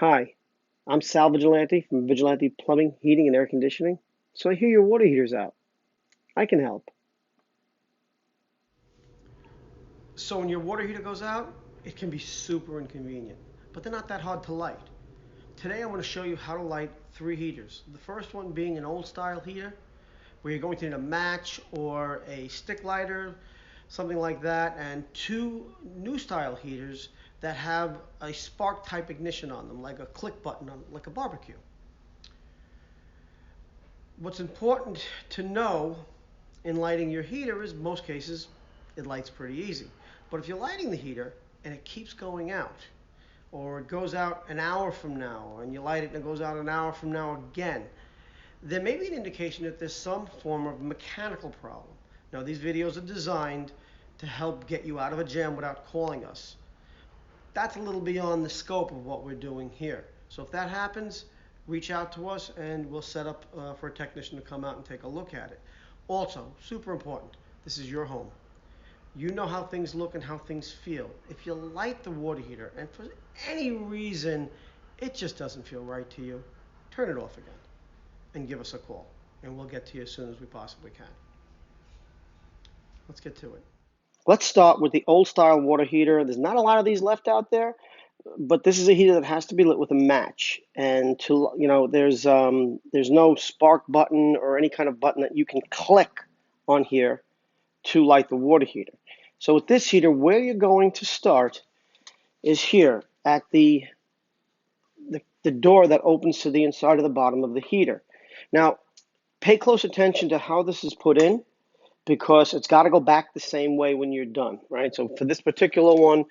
Hi, I'm Sal Vigilante from Vigilante Plumbing, Heating, and Air Conditioning. So I hear your water heater's out. I can help. So when your water heater goes out, it can be super inconvenient, but they're not that hard to light. Today I'm going to show you how to light three heaters. The first one being an old style heater, where you're going to need a match or a stick lighter, something like that, and two new style heaters that have a spark type ignition on them, like a click button on like a barbecue. What's important to know in lighting your heater is most cases it lights pretty easy. But if you're lighting the heater and it keeps going out, or it goes out an hour from now, and you light it and it goes out an hour from now again, there may be an indication that there's some form of mechanical problem. Now, these videos are designed to help get you out of a jam without calling us. That's a little beyond the scope of what we're doing here. So if that happens, reach out to us and we'll set up for a technician to come out and take a look at it. Also, super important, this is your home. You know how things look and how things feel. If you light the water heater and for any reason it just doesn't feel right to you, turn it off again and give us a call, and we'll get to you as soon as we possibly can. Let's get to it. Let's start with the old style water heater. There's not a lot of these left out there, but this is a heater that has to be lit with a match. And there's no spark button or any kind of button that you can click on here to light the water heater. So with this heater, where you're going to start is here at the door that opens to the inside of the bottom of the heater. Now, pay close attention to how this is put in, because it's got to go back the same way when you're done, right? So for this particular one,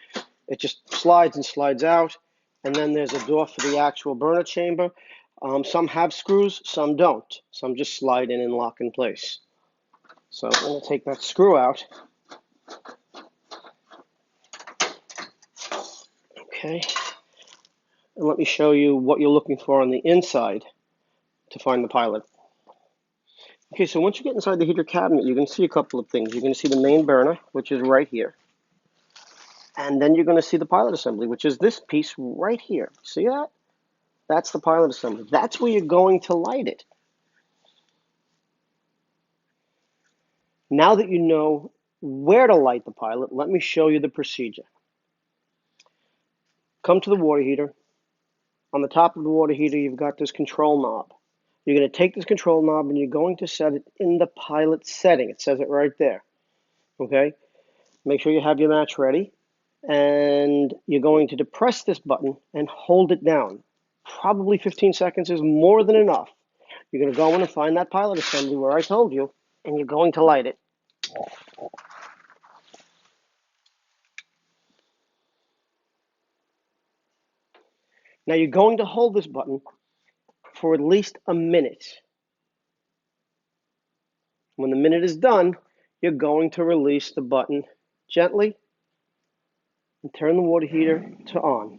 it just slides and slides out, and then there's a door for the actual burner chamber. Some have screws, some don't. Some just slide in and lock in place. So I'm going to take that screw out. Okay. And let me show you what you're looking for on the inside to find the pilot. Okay, so once you get inside the heater cabinet, you're going to see a couple of things. You're going to see the main burner, which is right here. And then you're going to see the pilot assembly, which is this piece right here. See that? That's the pilot assembly. That's where you're going to light it. Now that you know where to light the pilot, let me show you the procedure. Come to the water heater. On the top of the water heater, you've got this control knob. You're going to take this control knob and you're going to set it in the pilot setting. It says it right there. Okay? Make sure you have your match ready. And you're going to depress this button and hold it down. Probably 15 seconds is more than enough. You're going to go in and find that pilot assembly where I told you, and you're going to light it. Now you're going to hold this button for at least a minute. When the minute is done, you're going to release the button gently and turn the water heater to on.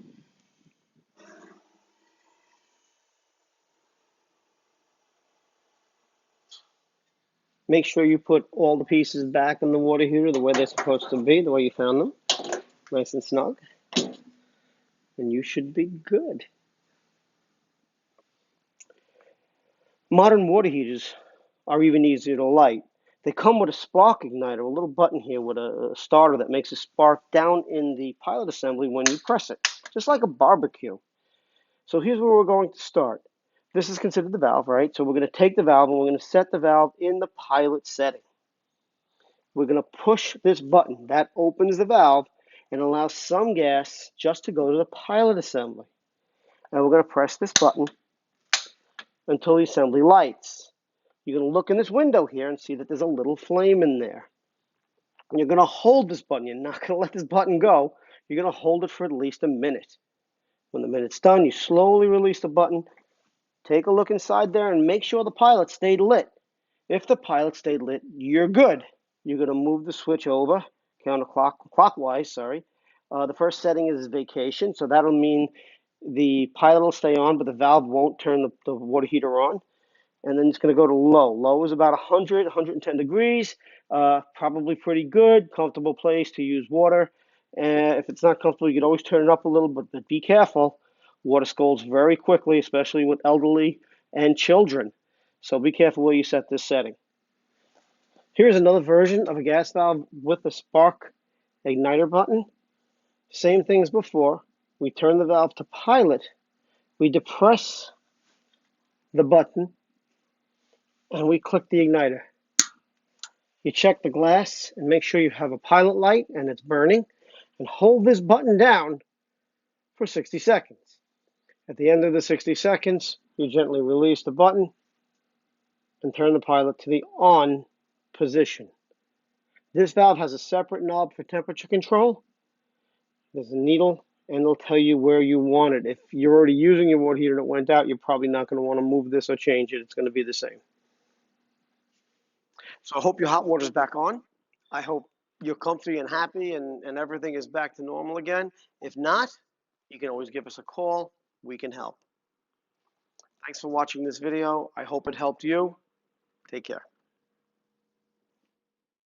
Make sure you put all the pieces back in the water heater the way they're supposed to be, the way you found them, nice and snug, and you should be good. Modern water heaters are even easier to light. They come with a spark igniter, a little button here with a starter that makes a spark down in the pilot assembly when you press it, just like a barbecue. So here's where we're going to start. This is considered the valve, right? So we're going to take the valve and we're going to set the valve in the pilot setting. We're going to push this button. That opens the valve and allows some gas just to go to the pilot assembly. And we're going to press this button until the assembly lights. You're going to look in this window here and see that there's a little flame in there. And you're going to hold this button. You're not going to let this button go. You're going to hold it for at least a minute. When the minute's done, you slowly release the button. Take a look inside there and make sure the pilot stayed lit. If the pilot stayed lit, you're good. You're going to move the switch over clockwise. The first setting is vacation, so that'll mean the pilot will stay on, but the valve won't turn the water heater on. And then it's going to go to low. Low is about 100, 110 degrees, probably pretty good, comfortable place to use water. If it's not comfortable, you can always turn it up a little, but be careful. Water scalds very quickly, especially with elderly and children. So be careful where you set this setting. Here's another version of a gas valve with the spark igniter button. Same thing as before. We turn the valve to pilot. We depress the button and we click the igniter. You check the glass and make sure you have a pilot light and it's burning, and hold this button down for 60 seconds. At the end of the 60 seconds, you gently release the button and turn the pilot to the on position. This valve has a separate knob for temperature control. There's a needle and it'll tell you where you want it. If you're already using your water heater and it went out, you're probably not going to want to move this or change it. It's going to be the same. So I hope your hot water is back on. I hope you're comfy and happy and everything is back to normal again. If not, you can always give us a call. We can help. Thanks for watching this video. I hope it helped you. Take care.